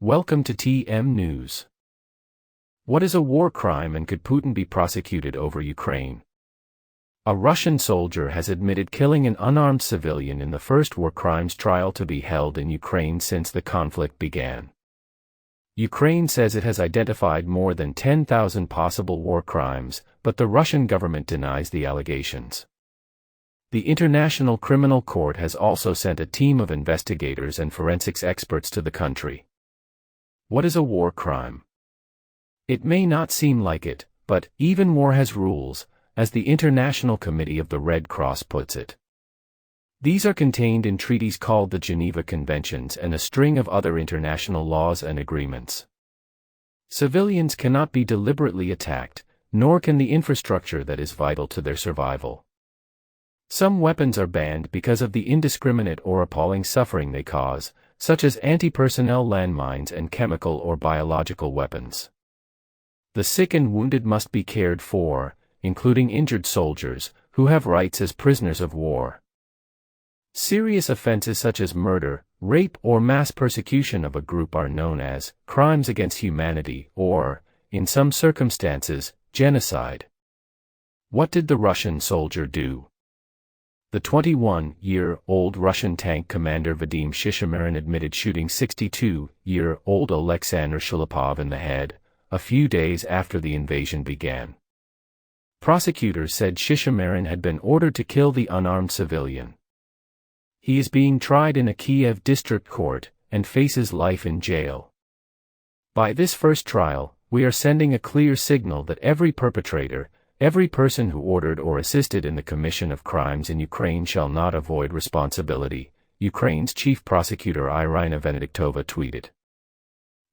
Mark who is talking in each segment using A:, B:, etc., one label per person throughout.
A: Welcome to TM News. What is a war crime and could Putin be prosecuted over Ukraine? A Russian soldier has admitted killing an unarmed civilian in the first war crimes trial to be held in Ukraine since the conflict began. Ukraine says it has identified more than 10,000 possible war crimes, but the Russian government denies the allegations. The International Criminal Court has also sent a team of investigators and forensics experts to the country. What is a war crime? It may not seem like it, but even war has rules, as the International Committee of the Red Cross puts it. These are contained in treaties called the Geneva Conventions and a string of other international laws and agreements. Civilians cannot be deliberately attacked, nor can the infrastructure that is vital to their survival. Some weapons are banned because of the indiscriminate or appalling suffering they cause, such as anti-personnel landmines and chemical or biological weapons. The sick and wounded must be cared for, including injured soldiers, who have rights as prisoners of war. Serious offenses such as murder, rape or mass persecution of a group are known as crimes against humanity or, in some circumstances, genocide. What did the Russian soldier do? The 21-year-old Russian tank commander Vadim Shishimarin admitted shooting 62-year-old Alexander Shilipov in the head, a few days after the invasion began. Prosecutors said Shishimarin had been ordered to kill the unarmed civilian. He is being tried in a Kiev district court, and faces life in jail. By this first trial, we are sending a clear signal that every perpetrator, every person who ordered or assisted in the commission of crimes in Ukraine shall not avoid responsibility, Ukraine's chief prosecutor Irina Venediktova tweeted.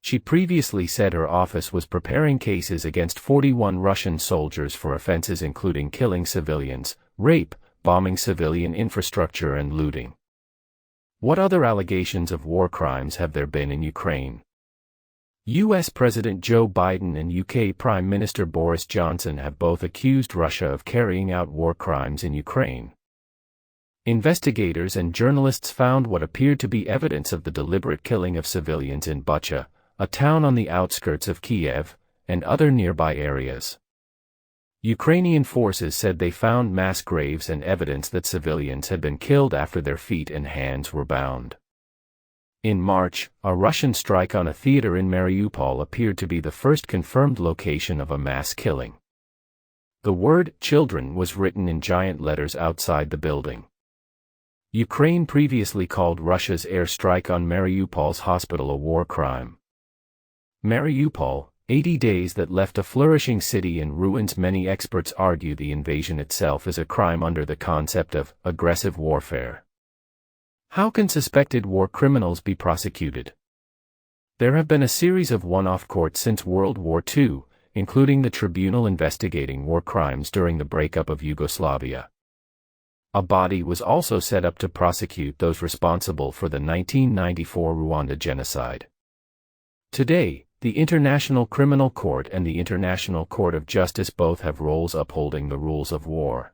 A: She previously said her office was preparing cases against 41 Russian soldiers for offenses including killing civilians, rape, bombing civilian infrastructure and looting. What other allegations of war crimes have there been in Ukraine? U.S. President Joe Biden and UK Prime Minister Boris Johnson have both accused Russia of carrying out war crimes in Ukraine. Investigators and journalists found what appeared to be evidence of the deliberate killing of civilians in Bucha, a town on the outskirts of Kiev, and other nearby areas. Ukrainian forces said they found mass graves and evidence that civilians had been killed after their feet and hands were bound. In March, a Russian strike on a theater in Mariupol appeared to be the first confirmed location of a mass killing. The word "children" was written in giant letters outside the building. Ukraine previously called Russia's air strike on Mariupol's hospital a war crime. Mariupol, 80 days that left a flourishing city in ruins. Many experts argue the invasion itself is a crime under the concept of aggressive warfare. How can suspected war criminals be prosecuted? There have been a series of one-off courts since World War II, including the tribunal investigating war crimes during the breakup of Yugoslavia. A body was also set up to prosecute those responsible for the 1994 Rwanda genocide. Today, the International Criminal Court and the International Court of Justice both have roles upholding the rules of war.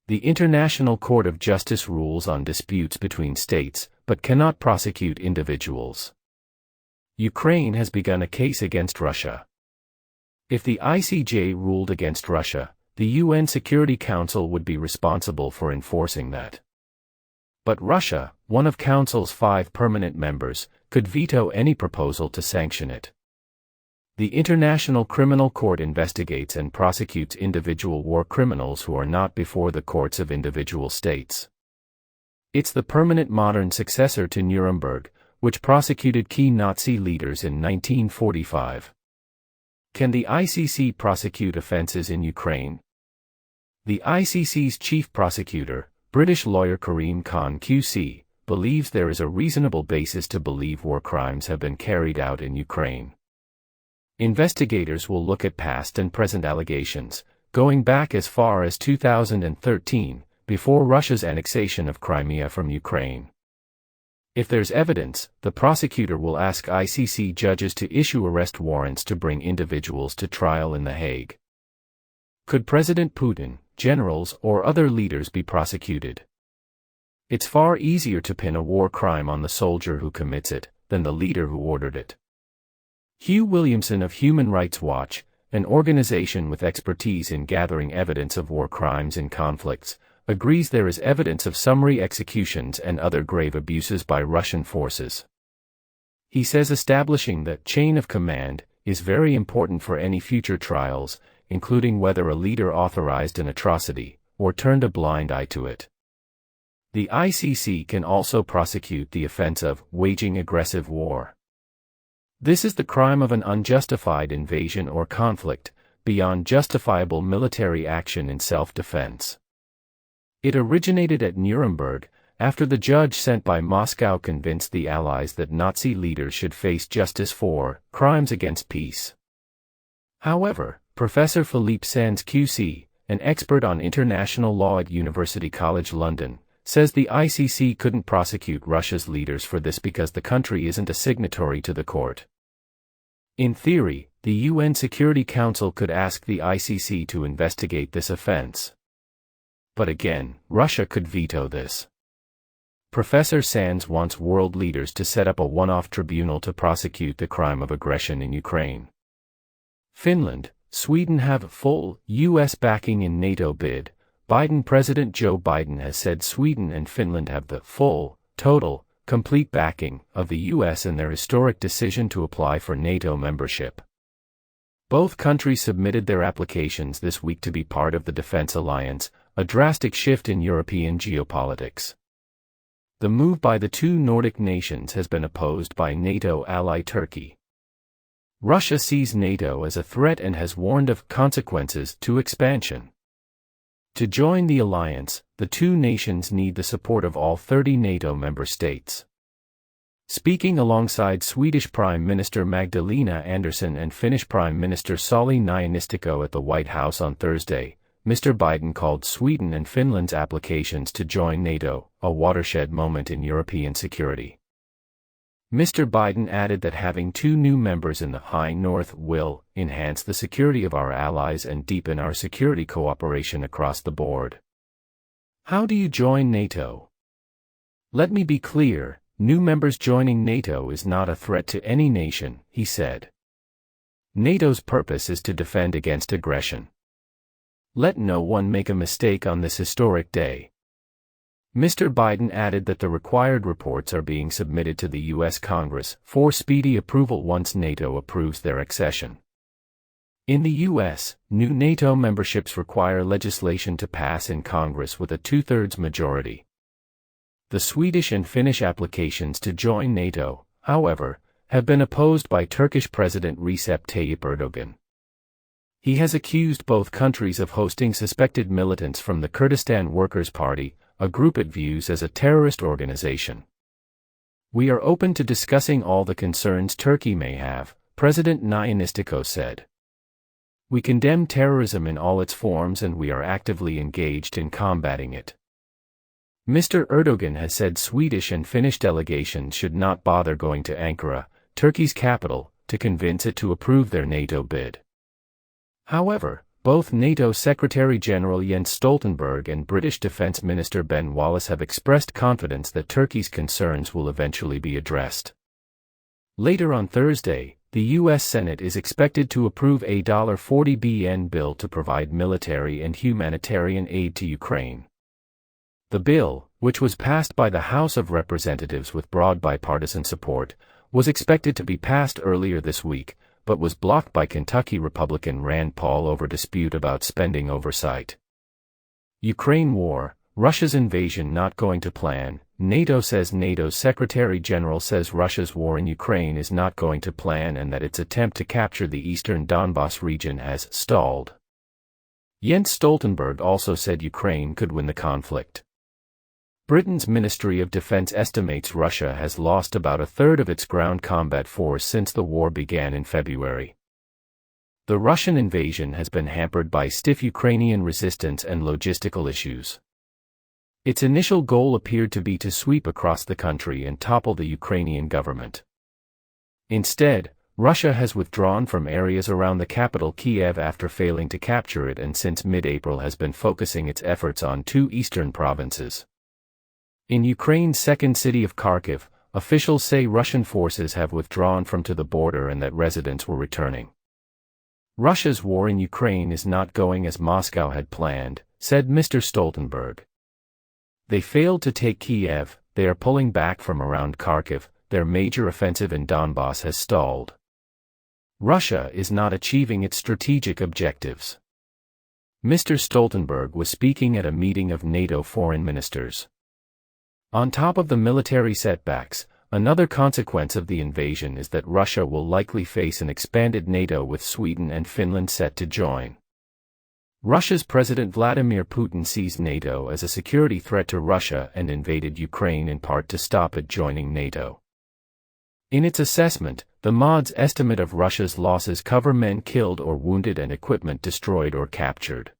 A: The International Court of Justice rules on disputes between states, but cannot prosecute individuals. Ukraine has begun a case against Russia. If the ICJ ruled against Russia, the UN Security Council would be responsible for enforcing that. But Russia, one of Council's 5 permanent members, could veto any proposal to sanction it. The International Criminal Court investigates and prosecutes individual war criminals who are not before the courts of individual states. It's the permanent modern successor to Nuremberg, which prosecuted key Nazi leaders in 1945. Can the ICC prosecute offenses in Ukraine? The ICC's chief prosecutor, British lawyer Karim Khan QC, believes there is a reasonable basis to believe war crimes have been carried out in Ukraine. Investigators will look at past and present allegations, going back as far as 2013, before Russia's annexation of Crimea from Ukraine. If there's evidence, the prosecutor will ask ICC judges to issue arrest warrants to bring individuals to trial in The Hague. Could President Putin, generals, or other leaders be prosecuted? It's far easier to pin a war crime on the soldier who commits it, than the leader who ordered it. Hugh Williamson of Human Rights Watch, an organization with expertise in gathering evidence of war crimes and conflicts, agrees there is evidence of summary executions and other grave abuses by Russian forces. He says establishing the chain of command is very important for any future trials, including whether a leader authorized an atrocity or turned a blind eye to it. The ICC can also prosecute the offense of waging aggressive war. This is the crime of an unjustified invasion or conflict, beyond justifiable military action in self-defense. It originated at Nuremberg, after the judge sent by Moscow convinced the Allies that Nazi leaders should face justice for crimes against peace. However, Professor Philippe Sands QC, an expert on international law at University College London, says the ICC couldn't prosecute Russia's leaders for this because the country isn't a signatory to the court. In theory, the UN Security Council could ask the ICC to investigate this offense. But again, Russia could veto this. Professor Sands wants world leaders to set up a one-off tribunal to prosecute the crime of aggression in Ukraine. Finland, Sweden have full U.S. backing in NATO bid. President Joe Biden has said Sweden and Finland have the full, total, complete backing of the U.S. in their historic decision to apply for NATO membership. Both countries submitted their applications this week to be part of the Defense Alliance, a drastic shift in European geopolitics. The move by the two Nordic nations has been opposed by NATO ally Turkey. Russia sees NATO as a threat and has warned of consequences to expansion. To join the alliance, the two nations need the support of all 30 NATO member states. Speaking alongside Swedish Prime Minister Magdalena Andersson and Finnish Prime Minister Sauli Niinisto at the White House on Thursday, Mr. Biden called Sweden and Finland's applications to join NATO a watershed moment in European security. Mr. Biden added that having two new members in the High North will enhance the security of our allies and deepen our security cooperation across the board. How do you join NATO? Let me be clear, new members joining NATO is not a threat to any nation, he said. NATO's purpose is to defend against aggression. Let no one make a mistake on this historic day. Mr. Biden added that the required reports are being submitted to the U.S. Congress for speedy approval once NATO approves their accession. In the U.S., new NATO memberships require legislation to pass in Congress with a two-thirds majority. The Swedish and Finnish applications to join NATO, however, have been opposed by Turkish President Recep Tayyip Erdogan. He has accused both countries of hosting suspected militants from the Kurdistan Workers' Party, a group it views as a terrorist organization. We are open to discussing all the concerns Turkey may have, President Niinisto said. We condemn terrorism in all its forms and we are actively engaged in combating it. Mr. Erdogan has said Swedish and Finnish delegations should not bother going to Ankara, Turkey's capital, to convince it to approve their NATO bid. However, both NATO Secretary-General Jens Stoltenberg and British Defence Minister Ben Wallace have expressed confidence that Turkey's concerns will eventually be addressed. Later on Thursday, the U.S. Senate is expected to approve a $40 billion bill to provide military and humanitarian aid to Ukraine. The bill, which was passed by the House of Representatives with broad bipartisan support, was expected to be passed earlier this week, but was blocked by Kentucky Republican Rand Paul over dispute about spending oversight. Ukraine war, Russia's invasion not going to plan. NATO says NATO's Secretary-General says Russia's war in Ukraine is not going to plan and that its attempt to capture the eastern Donbas region has stalled. Jens Stoltenberg also said Ukraine could win the conflict. Britain's Ministry of Defense estimates Russia has lost about a third of its ground combat force since the war began in February. The Russian invasion has been hampered by stiff Ukrainian resistance and logistical issues. Its initial goal appeared to be to sweep across the country and topple the Ukrainian government. Instead, Russia has withdrawn from areas around the capital Kiev after failing to capture it and since mid-April has been focusing its efforts on two eastern provinces. In Ukraine's second city of Kharkiv, officials say Russian forces have withdrawn from to the border and that residents were returning. Russia's war in Ukraine is not going as Moscow had planned, said Mr. Stoltenberg. They failed to take Kiev, they are pulling back from around Kharkiv, their major offensive in Donbass has stalled. Russia is not achieving its strategic objectives. Mr. Stoltenberg was speaking at a meeting of NATO foreign ministers. On top of the military setbacks, another consequence of the invasion is that Russia will likely face an expanded NATO with Sweden and Finland set to join. Russia's President Vladimir Putin sees NATO as a security threat to Russia and invaded Ukraine in part to stop it joining NATO. In its assessment, the MOD's estimate of Russia's losses cover men killed or wounded and equipment destroyed or captured.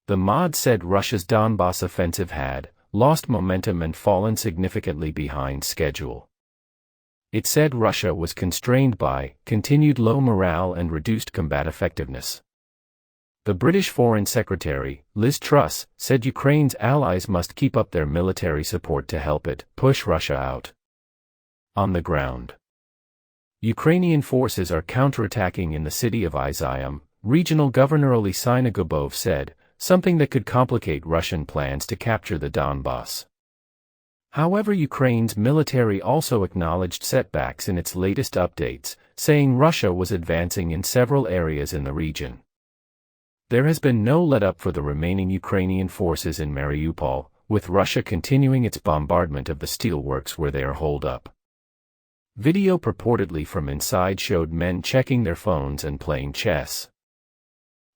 A: The MOD said Russia's Donbass offensive had lost momentum and fallen significantly behind schedule. It said Russia was constrained by continued low morale and reduced combat effectiveness. The British Foreign Secretary, Liz Truss, said Ukraine's allies must keep up their military support to help it push Russia out. On the ground, Ukrainian forces are counterattacking in the city of Izium, Regional Governor Olesy Nagubov said, something that could complicate Russian plans to capture the Donbass. However, Ukraine's military also acknowledged setbacks in its latest updates, saying Russia was advancing in several areas in the region. There has been no let-up for the remaining Ukrainian forces in Mariupol, with Russia continuing its bombardment of the steelworks where they are holed up. Video purportedly from inside showed men checking their phones and playing chess.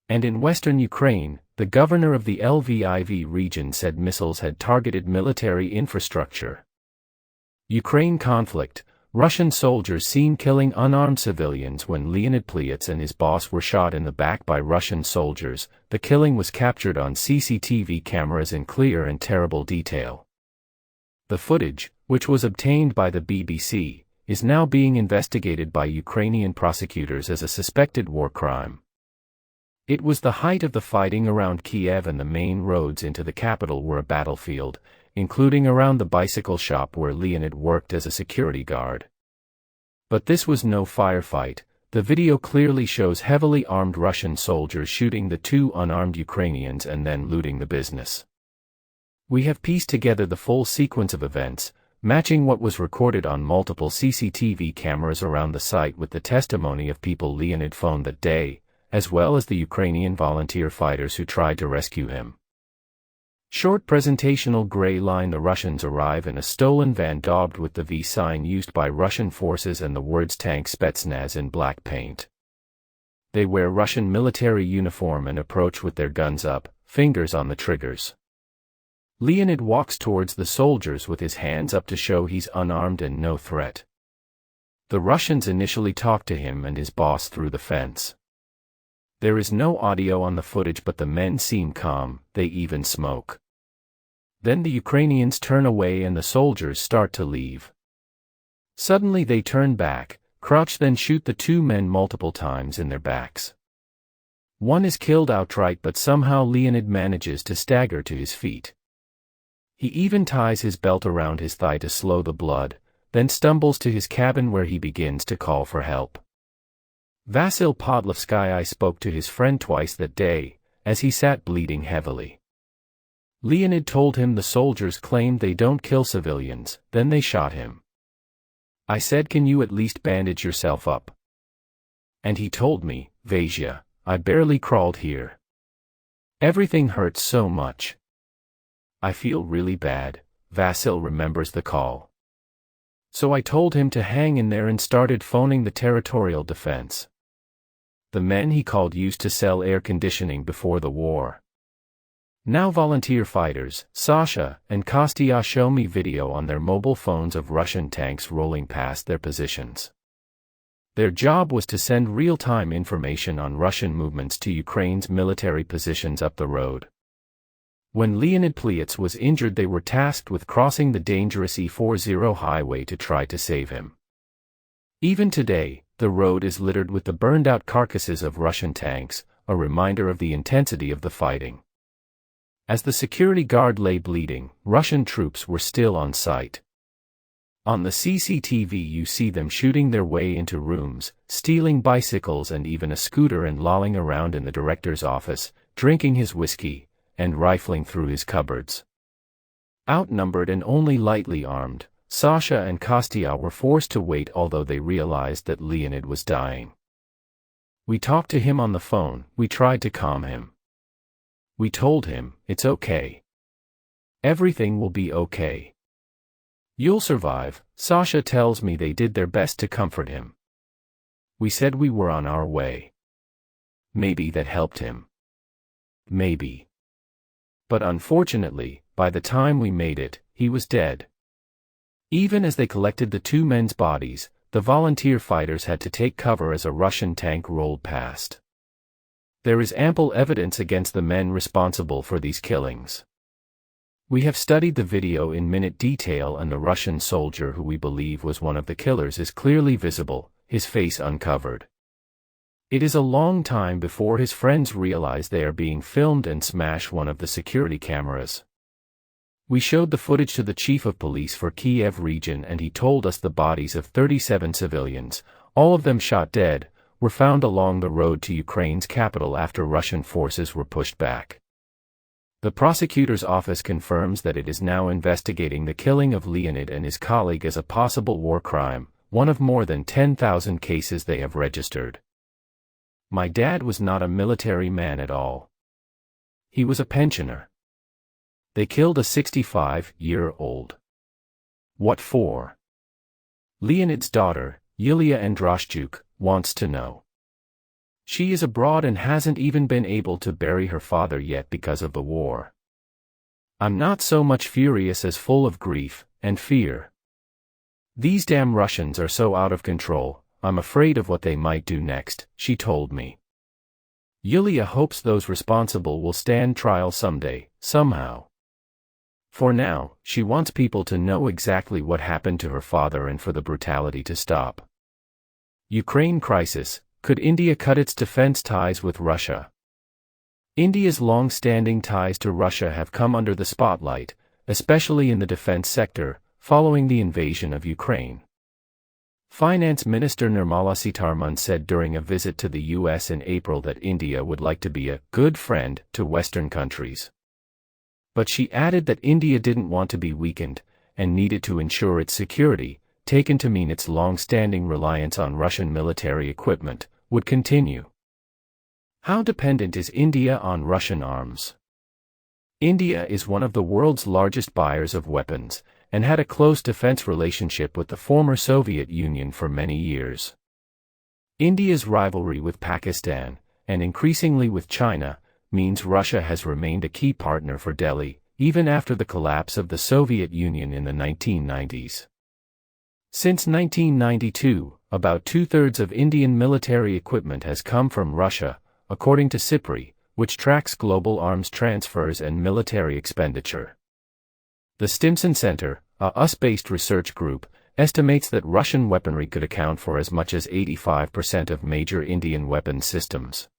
A: And in western Ukraine, the governor of the Lviv region said missiles had targeted military infrastructure. Ukraine conflict: Russian soldiers seen killing unarmed civilians when Leonid Plyats and his boss were shot in the back by Russian soldiers. The killing was captured on CCTV cameras in clear and terrible detail. The footage, which was obtained by the BBC, is now being investigated by Ukrainian prosecutors as a suspected war crime. It was the height of the fighting around Kiev, and the main roads into the capital were a battlefield, including around the bicycle shop where Leonid worked as a security guard. But this was no firefight. The video clearly shows heavily armed Russian soldiers shooting the two unarmed Ukrainians and then looting the business. We have pieced together the full sequence of events, matching what was recorded on multiple CCTV cameras around the site with the testimony of people Leonid phoned that day, as well as the Ukrainian volunteer fighters who tried to rescue him. Short presentational gray line: the Russians arrive in a stolen van daubed with the V sign used by Russian forces and the words Tank Spetsnaz in black paint. They wear Russian military uniform and approach with their guns up, fingers on the triggers. Leonid walks towards the soldiers with his hands up to show he's unarmed and no threat. The Russians initially talk to him and his boss through the fence. There is no audio on the footage, but the men seem calm, they even smoke. Then the Ukrainians turn away and the soldiers start to leave. Suddenly they turn back, crouch, then shoot the two men multiple times in their backs. One is killed outright, but somehow Leonid manages to stagger to his feet. He even ties his belt around his thigh to slow the blood, then stumbles to his cabin where he begins to call for help. Vasyl Podlovsky spoke to his friend twice that day, as he sat bleeding heavily. Leonid told him the soldiers claimed they don't kill civilians, then they shot him. I said, can you at least bandage yourself up? And he told me, Vasya, I barely crawled here. Everything hurts so much. I feel really bad. Vasyl remembers the call. So I told him to hang in there and started phoning the territorial defense. The men he called used to sell air conditioning before the war. Now volunteer fighters, Sasha and Kostya, show me video on their mobile phones of Russian tanks rolling past their positions. Their job was to send real-time information on Russian movements to Ukraine's military positions up the road. When Leonid Plyats was injured, they were tasked with crossing the dangerous E40 highway to try to save him. Even today, the road is littered with the burned-out carcasses of Russian tanks, a reminder of the intensity of the fighting. As the security guard lay bleeding, Russian troops were still on site. On the CCTV you see them shooting their way into rooms, stealing bicycles and even a scooter and lolling around in the director's office, drinking his whiskey, and rifling through his cupboards. Outnumbered and only lightly armed, Sasha and Kostya were forced to wait although they realized that Leonid was dying. We talked to him on the phone, we tried to calm him. We told him, it's okay. Everything will be okay. You'll survive. Sasha tells me they did their best to comfort him. We said we were on our way. Maybe that helped him. Maybe. But unfortunately, by the time we made it, he was dead. Even as they collected the two men's bodies, the volunteer fighters had to take cover as a Russian tank rolled past. There is ample evidence against the men responsible for these killings. We have studied the video in minute detail and the Russian soldier who we believe was one of the killers is clearly visible, his face uncovered. It is a long time before his friends realize they are being filmed and smash one of the security cameras. We showed the footage to the chief of police for Kiev region and he told us the bodies of 37 civilians, all of them shot dead, were found along the road to Ukraine's capital after Russian forces were pushed back. The prosecutor's office confirms that it is now investigating the killing of Leonid and his colleague as a possible war crime, one of more than 10,000 cases they have registered. My dad was not a military man at all. He was a pensioner. They killed a 65-year-old. What for? Leonid's daughter, Yulia Andrashchuk, wants to know. She is abroad and hasn't even been able to bury her father yet because of the war. I'm not so much furious as full of grief and fear. These damn Russians are so out of control, I'm afraid of what they might do next, she told me. Yulia hopes those responsible will stand trial someday, somehow. For now, she wants people to know exactly what happened to her father and for the brutality to stop. Ukraine crisis. Could India cut its defense ties with Russia? India's long-standing ties to Russia have come under the spotlight, especially in the defense sector, following the invasion of Ukraine. Finance Minister Nirmala Sitharaman said during a visit to the US in April that India would like to be a good friend to Western countries. But she added that India didn't want to be weakened, and needed to ensure its security, taken to mean its long-standing reliance on Russian military equipment, would continue. How dependent is India on Russian arms? India is one of the world's largest buyers of weapons, and had a close defense relationship with the former Soviet Union for many years. India's rivalry with Pakistan, and increasingly with China, means Russia has remained a key partner for Delhi, even after the collapse of the Soviet Union in the 1990s. Since 1992, about two-thirds of Indian military equipment has come from Russia, according to SIPRI, which tracks global arms transfers and military expenditure. The Stimson Center, a US-based research group, estimates that Russian weaponry could account for as much as 85% of major Indian weapons systems.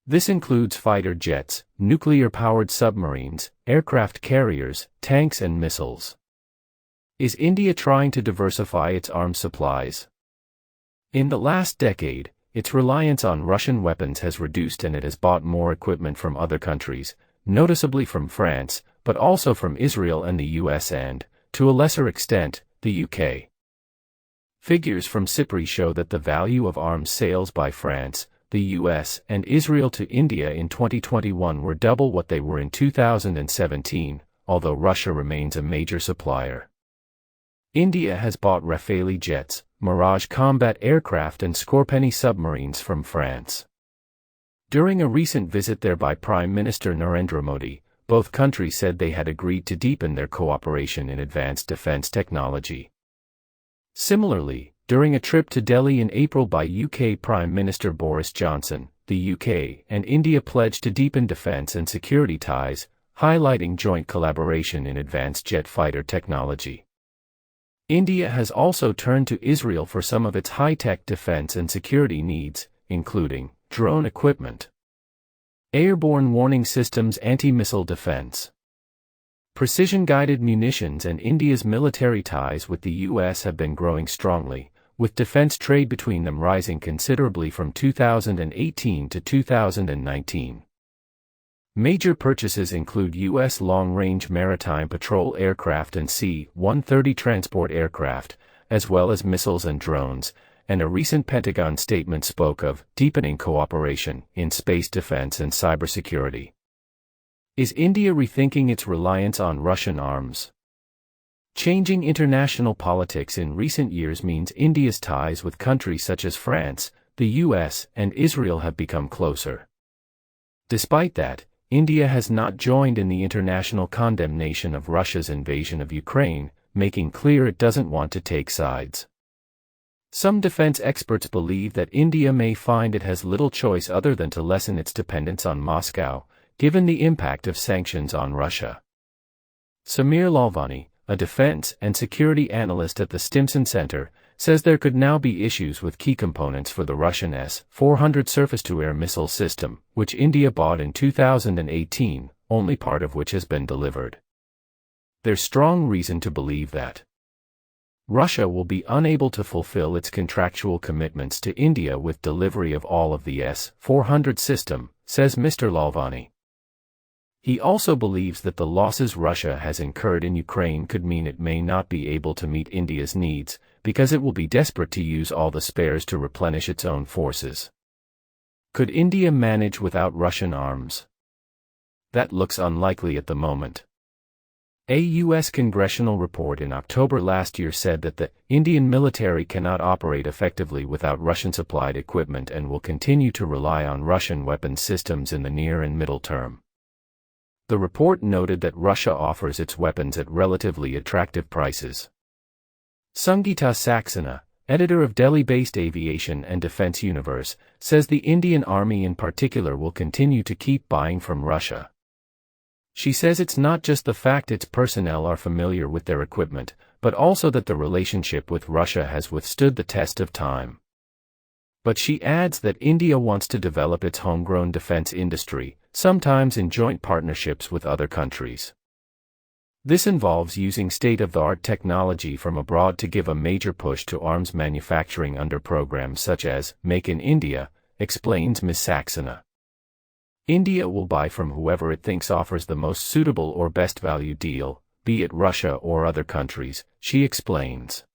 A: This includes fighter jets, nuclear-powered submarines, aircraft carriers, tanks and missiles. Is India trying to diversify its arms supplies? In the last decade, its reliance on Russian weapons has reduced and it has bought more equipment from other countries, noticeably from France, but also from Israel and the US and, to a lesser extent, the UK. Figures from SIPRI show that the value of arms sales by France, the US, and Israel to India in 2021 were double what they were in 2017, although Russia remains a major supplier. India has bought Rafale jets, Mirage combat aircraft and Scorpeni submarines from France. During a recent visit there by Prime Minister Narendra Modi, both countries said they had agreed to deepen their cooperation in advanced defense technology. Similarly, during a trip to Delhi in April by UK Prime Minister Boris Johnson, the UK and India pledged to deepen defense and security ties, highlighting joint collaboration in advanced jet fighter technology. India has also turned to Israel for some of its high-tech defense and security needs, including drone equipment, airborne warning systems, anti-missile defense, Precision-guided munitions and India's military ties with the US have been growing strongly, with defense trade between them rising considerably from 2018 to 2019. Major purchases include U.S. long-range maritime patrol aircraft and C-130 transport aircraft, as well as missiles and drones, and a recent Pentagon statement spoke of deepening cooperation in space defense and cybersecurity. Is India rethinking its reliance on Russian arms? Changing international politics in recent years means India's ties with countries such as France, the US, and Israel have become closer. Despite that, India has not joined in the international condemnation of Russia's invasion of Ukraine, making clear it doesn't want to take sides. Some defense experts believe that India may find it has little choice other than to lessen its dependence on Moscow, given the impact of sanctions on Russia. Samir Lalvani, a defense and security analyst at the Stimson Center, says there could now be issues with key components for the Russian S-400 surface-to-air missile system, which India bought in 2018, only part of which has been delivered. There's strong reason to believe that Russia will be unable to fulfill its contractual commitments to India with delivery of all of the S-400 system, says Mr. Lalvani. He also believes that the losses Russia has incurred in Ukraine could mean it may not be able to meet India's needs, because it will be desperate to use all the spares to replenish its own forces. Could India manage without Russian arms? That looks unlikely at the moment. A U.S. congressional report in October last year said that the Indian military cannot operate effectively without Russian-supplied equipment and will continue to rely on Russian weapons systems in the near and middle term. The report noted that Russia offers its weapons at relatively attractive prices. Sangeeta Saxena, editor of Delhi-based Aviation and Defense Universe, says the Indian Army in particular will continue to keep buying from Russia. She says it's not just the fact its personnel are familiar with their equipment, but also that the relationship with Russia has withstood the test of time. But she adds that India wants to develop its homegrown defense industry, sometimes in joint partnerships with other countries. This involves using state-of-the-art technology from abroad to give a major push to arms manufacturing under programs such as Make in India, explains Ms. Saxena. India will buy from whoever it thinks offers the most suitable or best value deal, be it Russia or other countries, she explains.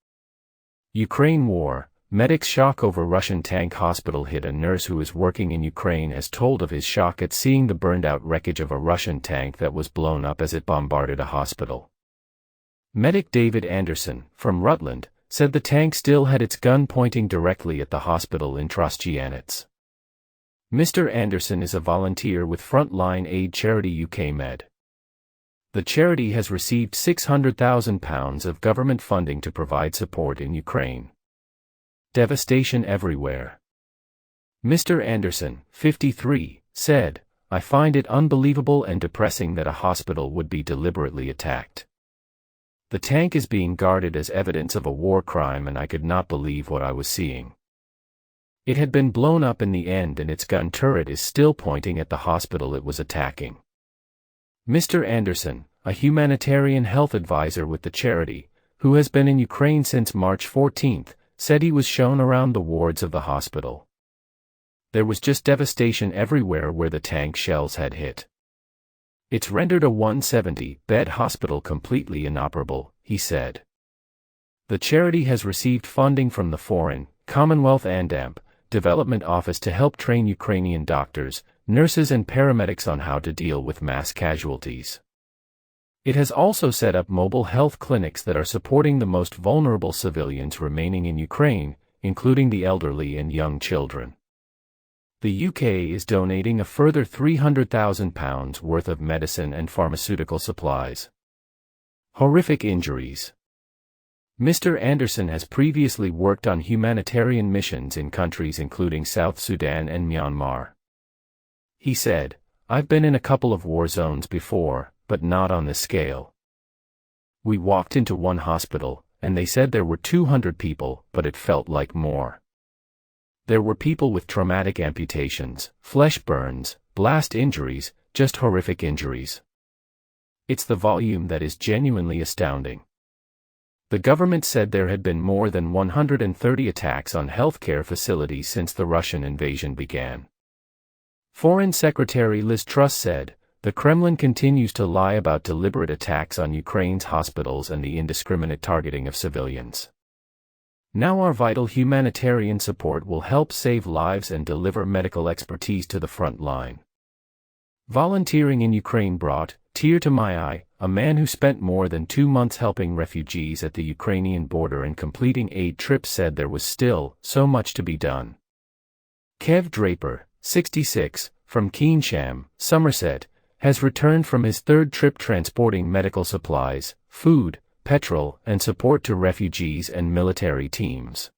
A: Ukraine war. Medics' shock over Russian tank hospital hit. A nurse who is working in Ukraine has told of his shock at seeing the burned-out wreckage of a Russian tank that was blown up as it bombarded a hospital. Medic David Anderson, from Rutland, said the tank still had its gun pointing directly at the hospital in Trostianets. Mr. Anderson is a volunteer with Frontline Aid charity UK Med. The charity has received £600,000 of government funding to provide support in Ukraine. Devastation everywhere. Mr. Anderson, 53, said, "I find it unbelievable and depressing that a hospital would be deliberately attacked. The tank is being guarded as evidence of a war crime and I could not believe what I was seeing. It had been blown up in the end and its gun turret is still pointing at the hospital it was attacking." Mr. Anderson, a humanitarian health advisor with the charity, who has been in Ukraine since March 14, said he was shown around the wards of the hospital. There was just devastation everywhere where the tank shells had hit. It's rendered a 170-bed hospital completely inoperable, he said. The charity has received funding from the Foreign, Commonwealth and Development Office to help train Ukrainian doctors, nurses and paramedics on how to deal with mass casualties. It has also set up mobile health clinics that are supporting the most vulnerable civilians remaining in Ukraine, including the elderly and young children. The UK is donating a further £300,000 worth of medicine and pharmaceutical supplies. Horrific injuries. Mr. Anderson has previously worked on humanitarian missions in countries including South Sudan and Myanmar. He said, "I've been in a couple of war zones before, but not on this scale. We walked into one hospital, and they said there were 200 people, but it felt like more. There were people with traumatic amputations, flesh burns, blast injuries, just horrific injuries. It's the volume that is genuinely astounding. The government said there had been more than 130 attacks on healthcare facilities since the Russian invasion began. Foreign Secretary Liz Truss said, "The Kremlin continues to lie about deliberate attacks on Ukraine's hospitals and the indiscriminate targeting of civilians. Now our vital humanitarian support will help save lives and deliver medical expertise to the front line." Volunteering in Ukraine brought tear to my eye, a man who spent more than 2 months helping refugees at the Ukrainian border and completing aid trips said there was still so much to be done. Kev Draper, 66, from Keynsham, Somerset, has returned from his third trip transporting medical supplies, food, petrol, and support to refugees and military teams.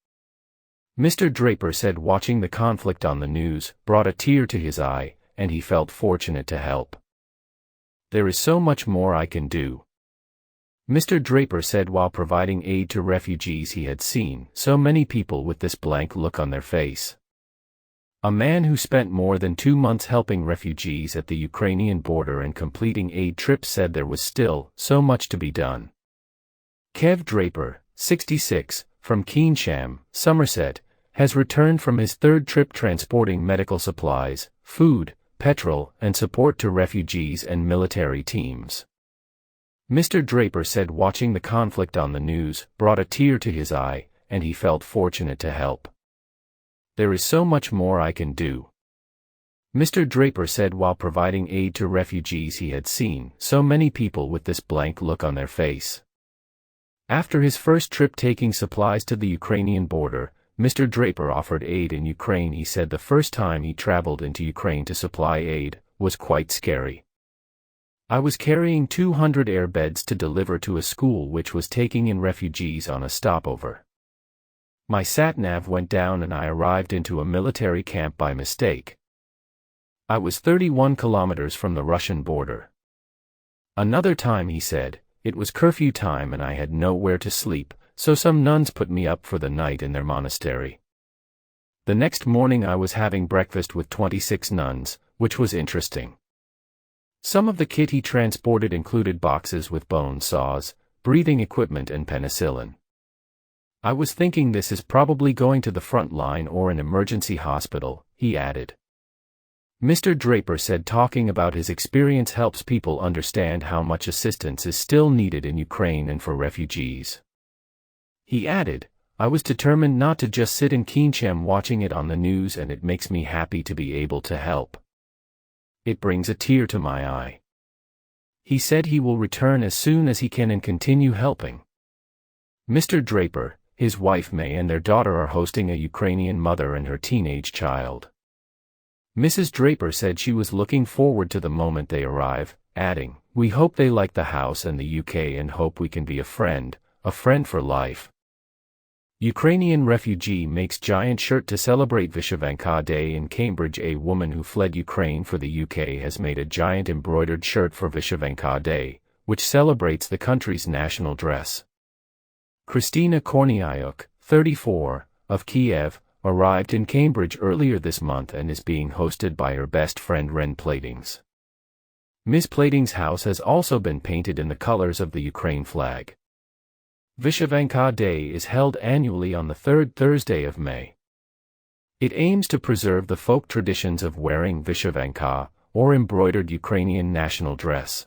A: Mr. Draper said watching the conflict on the news brought a tear to his eye, and he felt fortunate to help. "There is so much more I can do." Mr. Draper said while providing aid to refugees he had seen so many people with this blank look on their face. A man who spent more than 2 months helping refugees at the Ukrainian border and completing aid trips said there was still so much to be done. Kev Draper, 66, from Keynsham, Somerset, has returned from his third trip transporting medical supplies, food, petrol, and support to refugees and military teams. Mr. Draper said watching the conflict on the news brought a tear to his eye, and he felt fortunate to help. "There is so much more I can do." Mr. Draper said while providing aid to refugees he had seen so many people with this blank look on their face. After his first trip taking supplies to the Ukrainian border, Mr. Draper offered aid in Ukraine. He said the first time he traveled into Ukraine to supply aid was quite scary. "I was carrying 200 air beds to deliver to a school which was taking in refugees on a stopover. My sat-nav went down and I arrived into a military camp by mistake. I was 31 kilometers from the Russian border. Another time," he said, "it was curfew time and I had nowhere to sleep, so some nuns put me up for the night in their monastery. The next morning I was having breakfast with 26 nuns, which was interesting." Some of the kit he transported included boxes with bone saws, breathing equipment and penicillin. "I was thinking this is probably going to the front line or an emergency hospital," he added. Mr. Draper said talking about his experience helps people understand how much assistance is still needed in Ukraine and for refugees. He added, "I was determined not to just sit in Keynsham watching it on the news, and it makes me happy to be able to help. It brings a tear to my eye." He said he will return as soon as he can and continue helping. Mr. Draper, his wife May and their daughter are hosting a Ukrainian mother and her teenage child. Mrs. Draper said she was looking forward to the moment they arrive, adding, "We hope they like the house and the UK and hope we can be a friend for life." Ukrainian refugee makes giant shirt to celebrate Vyshyvanka Day in Cambridge. A woman who fled Ukraine for the UK has made a giant embroidered shirt for Vyshyvanka Day, which celebrates the country's national dress. Kristina Korniayuk, 34, of Kiev, arrived in Cambridge earlier this month and is being hosted by her best friend Ren Platings. Ms. Plating's house has also been painted in the colors of the Ukraine flag. Vyshyvanka Day is held annually on the third Thursday of May. It aims to preserve the folk traditions of wearing Vyshyvanka, or embroidered Ukrainian national dress.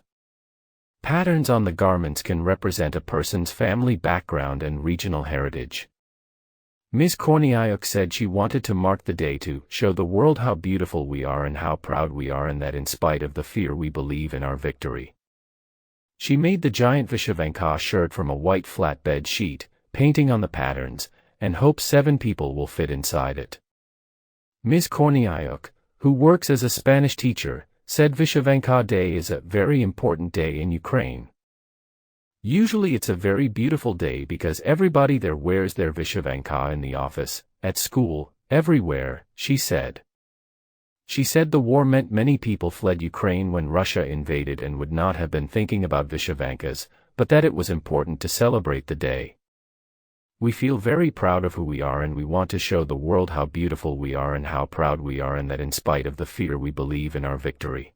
A: Patterns on the garments can represent a person's family background and regional heritage. Ms. Korniayuk said she wanted to mark the day to show the world how beautiful we are and how proud we are, and that in spite of the fear we believe in our victory. She made the giant Vyshyvanka shirt from a white flatbed sheet, painting on the patterns, and hopes 7 people will fit inside it. Ms. Korniayuk, who works as a Spanish teacher, said Vyshyvanka Day is a very important day in Ukraine. "Usually it's a very beautiful day because everybody there wears their Vyshyvanka in the office, at school, everywhere," she said. She said the war meant many people fled Ukraine when Russia invaded and would not have been thinking about Vyshyvankas, but that it was important to celebrate the day. "We feel very proud of who we are and we want to show the world how beautiful we are and how proud we are, and that in spite of the fear we believe in our victory."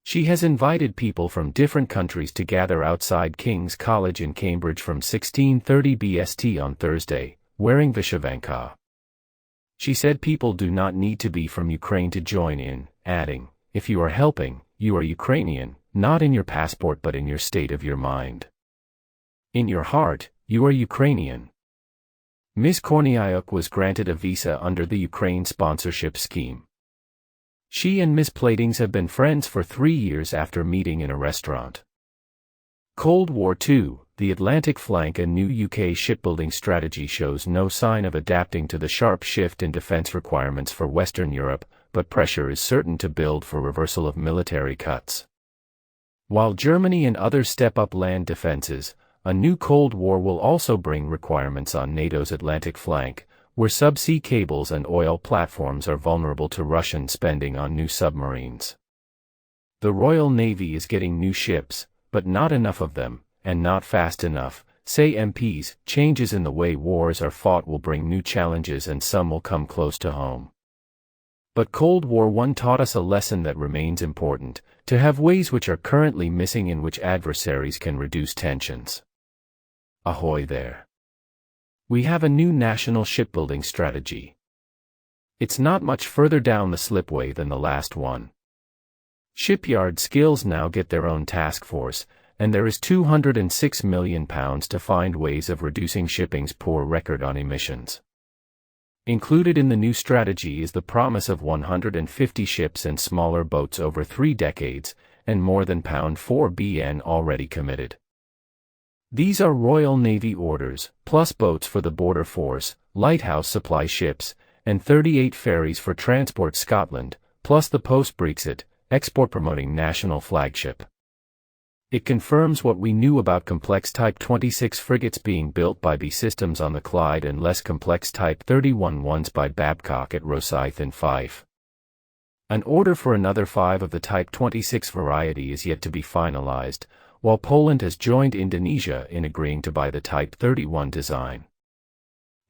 A: She has invited people from different countries to gather outside King's College in Cambridge from 16:30 BST on Thursday, wearing vyshyvanka. She said people do not need to be from Ukraine to join in, adding, "If you are helping, you are Ukrainian, not in your passport but in your state of your mind. In your heart, you are Ukrainian." Ms. Korniayuk was granted a visa under the Ukraine sponsorship scheme. She and Ms. Platings have been friends for 3 years after meeting in a restaurant. Cold War II, the Atlantic flank and new UK shipbuilding strategy shows no sign of adapting to the sharp shift in defense requirements for Western Europe, but pressure is certain to build for reversal of military cuts. While Germany and others step up land defenses, a new Cold War will also bring requirements on NATO's Atlantic flank, where subsea cables and oil platforms are vulnerable to Russian spending on new submarines. The Royal Navy is getting new ships, but not enough of them, and not fast enough, say MPs. Changes in the way wars are fought will bring new challenges and some will come close to home. But Cold War I taught us a lesson that remains important, to have ways which are currently missing in which adversaries can reduce tensions. Ahoy there! We have a new national shipbuilding strategy. It's not much further down the slipway than the last one. Shipyard skills now get their own task force, and there is £206 million to find ways of reducing shipping's poor record on emissions. Included in the new strategy is the promise of 150 ships and smaller boats over 3 decades, and more than £4 billion already committed. These are Royal Navy orders, plus boats for the Border Force, lighthouse supply ships, and 38 ferries for Transport Scotland, plus the post-Brexit, export-promoting national flagship. It confirms what we knew about complex Type 26 frigates being built by B Systems on the Clyde and less complex Type 31 ones by Babcock at Rosyth in Fife. An order for another 5 of the Type 26 variety is yet to be finalized, while Poland has joined Indonesia in agreeing to buy the Type 31 design.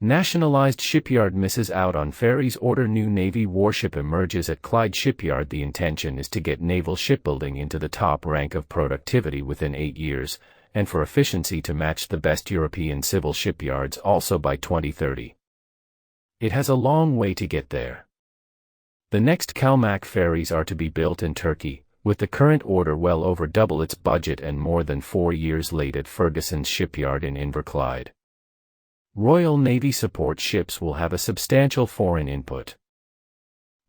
A: Nationalized shipyard misses out on ferries order. New Navy warship emerges at Clyde Shipyard. The intention is to get naval shipbuilding into the top rank of productivity within 8 years, and for efficiency to match the best European civil shipyards also by 2030. It has a long way to get there. The next Kalmak ferries are to be built in Turkey, with the current order well over double its budget and more than 4 years late at Ferguson's shipyard in Inverclyde. Royal Navy support ships will have a substantial foreign input.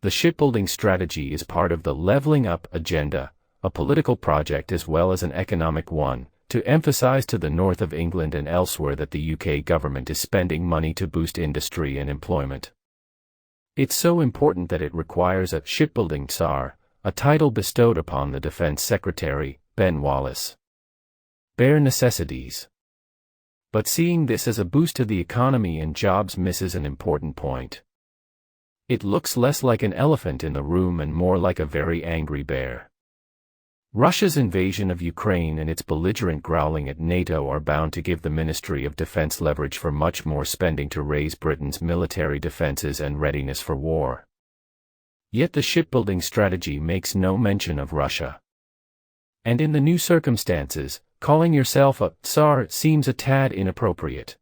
A: The shipbuilding strategy is part of the Levelling Up agenda, a political project as well as an economic one, to emphasize to the north of England and elsewhere that the UK government is spending money to boost industry and employment. It's so important that it requires a shipbuilding Tsar, a title bestowed upon the Defence Secretary, Ben Wallace. Bare necessities. But seeing this as a boost to the economy and jobs misses an important point. It looks less like an elephant in the room and more like a very angry bear. Russia's invasion of Ukraine and its belligerent growling at NATO are bound to give the Ministry of Defense leverage for much more spending to raise Britain's military defenses and readiness for war. Yet the shipbuilding strategy makes no mention of Russia. And in the new circumstances, calling yourself a Tsar seems a tad inappropriate.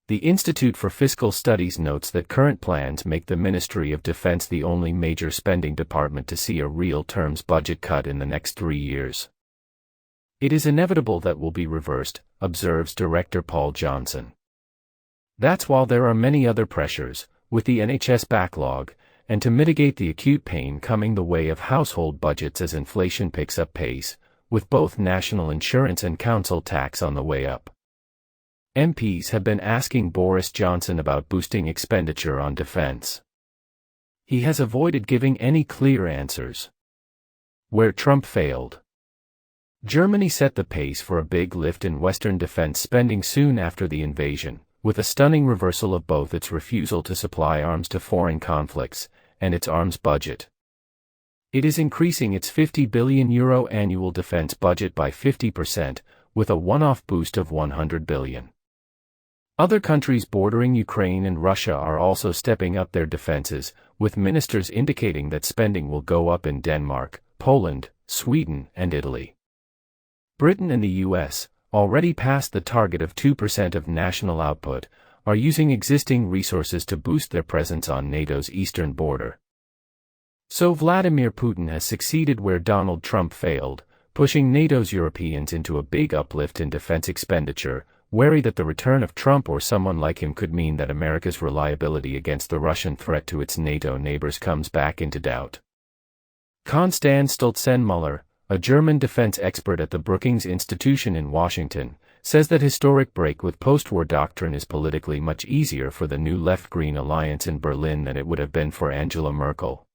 A: The Institute for Fiscal Studies notes that current plans make the Ministry of Defense the only major spending department to see a real terms budget cut in the next 3 years. It is inevitable that will be reversed, observes Director Paul Johnson. That's while there are many other pressures, with the NHS backlog, and to mitigate the acute pain coming the way of household budgets as inflation picks up pace, with both national insurance and council tax on the way up. MPs have been asking Boris Johnson about boosting expenditure on defense. He has avoided giving any clear answers. Where Trump failed. Germany set the pace for a big lift in Western defense spending soon after the invasion, with a stunning reversal of both its refusal to supply arms to foreign conflicts, and its arms budget. It is increasing its €50 billion annual defense budget by 50%, with a one-off boost of €100 billion. Other countries bordering Ukraine and Russia are also stepping up their defenses, with ministers indicating that spending will go up in Denmark, Poland, Sweden, and Italy. Britain and the US, already past the target of 2% of national output, are using existing resources to boost their presence on NATO's eastern border. So Vladimir Putin has succeeded where Donald Trump failed, pushing NATO's Europeans into a big uplift in defense expenditure, wary that the return of Trump or someone like him could mean that America's reliability against the Russian threat to its NATO neighbors comes back into doubt. Konstantin Stolzenmüller, a German defense expert at the Brookings Institution in Washington, says that historic break with post-war doctrine is politically much easier for the new left-green alliance in Berlin than it would have been for Angela Merkel.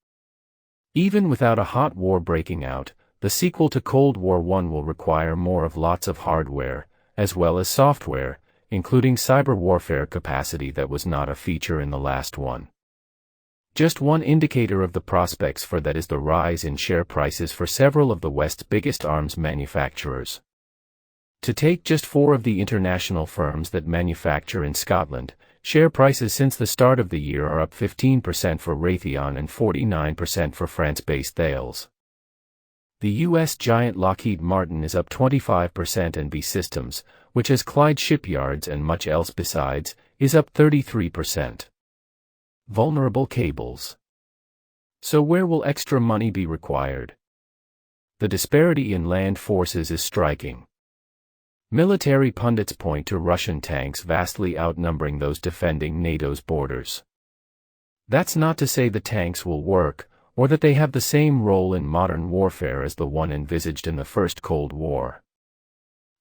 A: Even without a hot war breaking out, the sequel to Cold War I will require more of lots of hardware, as well as software, including cyber warfare capacity that was not a feature in the last one. Just one indicator of the prospects for that is the rise in share prices for several of the West's biggest arms manufacturers. To take just 4 of the international firms that manufacture in Scotland, share prices since the start of the year are up 15% for Raytheon and 49% for France-based Thales. The U.S. giant Lockheed Martin is up 25% and B Systems, which has Clyde shipyards and much else besides, is up 33%. Vulnerable cables. So where will extra money be required? The disparity in land forces is striking. Military pundits point to Russian tanks vastly outnumbering those defending NATO's borders. That's not to say the tanks will work, or that they have the same role in modern warfare as the one envisaged in the First Cold War.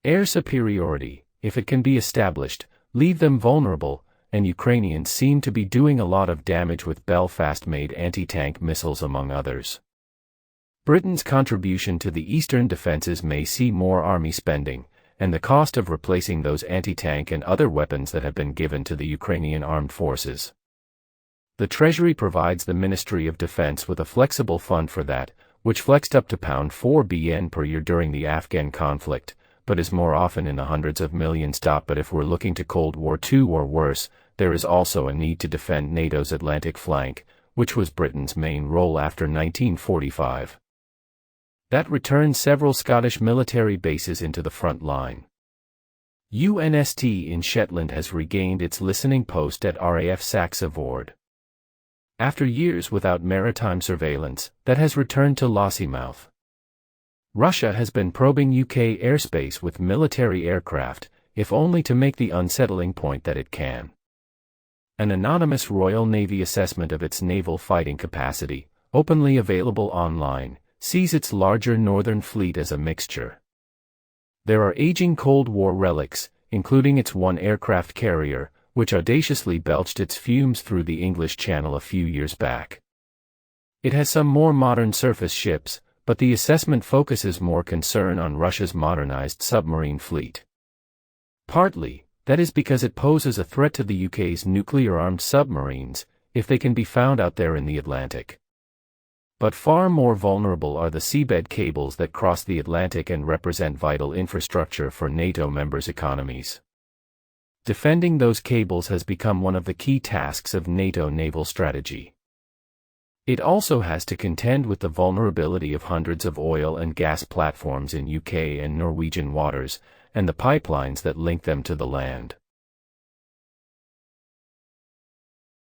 A: Air superiority, if it can be established, leave them vulnerable, and Ukrainians seem to be doing a lot of damage with Belfast-made anti-tank missiles among others. Britain's contribution to the eastern defenses may see more army spending, and the cost of replacing those anti-tank and other weapons that have been given to the Ukrainian armed forces. The Treasury provides the Ministry of Defense with a flexible fund for that, which flexed up to £4 billion per year during the Afghan conflict, but is more often in the hundreds of millions. But if we're looking to Cold War II or worse, there is also a need to defend NATO's Atlantic flank, which was Britain's main role after 1945. That returned several Scottish military bases into the front line. UNST in Shetland has regained its listening post at RAF Saxe-Voord. After years without maritime surveillance, that has returned to Lossiemouth. Russia has been probing UK airspace with military aircraft, if only to make the unsettling point that it can. An anonymous Royal Navy assessment of its naval fighting capacity, openly available online, sees its larger northern fleet as a mixture. There are aging Cold War relics, including its one aircraft carrier, which audaciously belched its fumes through the English Channel a few years back. It has some more modern surface ships, but the assessment focuses more concern on Russia's modernized submarine fleet. Partly, that is because it poses a threat to the UK's nuclear-armed submarines, if they can be found out there in the Atlantic. But far more vulnerable are the seabed cables that cross the Atlantic and represent vital infrastructure for NATO members' economies. Defending those cables has become one of the key tasks of NATO naval strategy. It also has to contend with the vulnerability of hundreds of oil and gas platforms in UK and Norwegian waters, and the pipelines that link them to the land.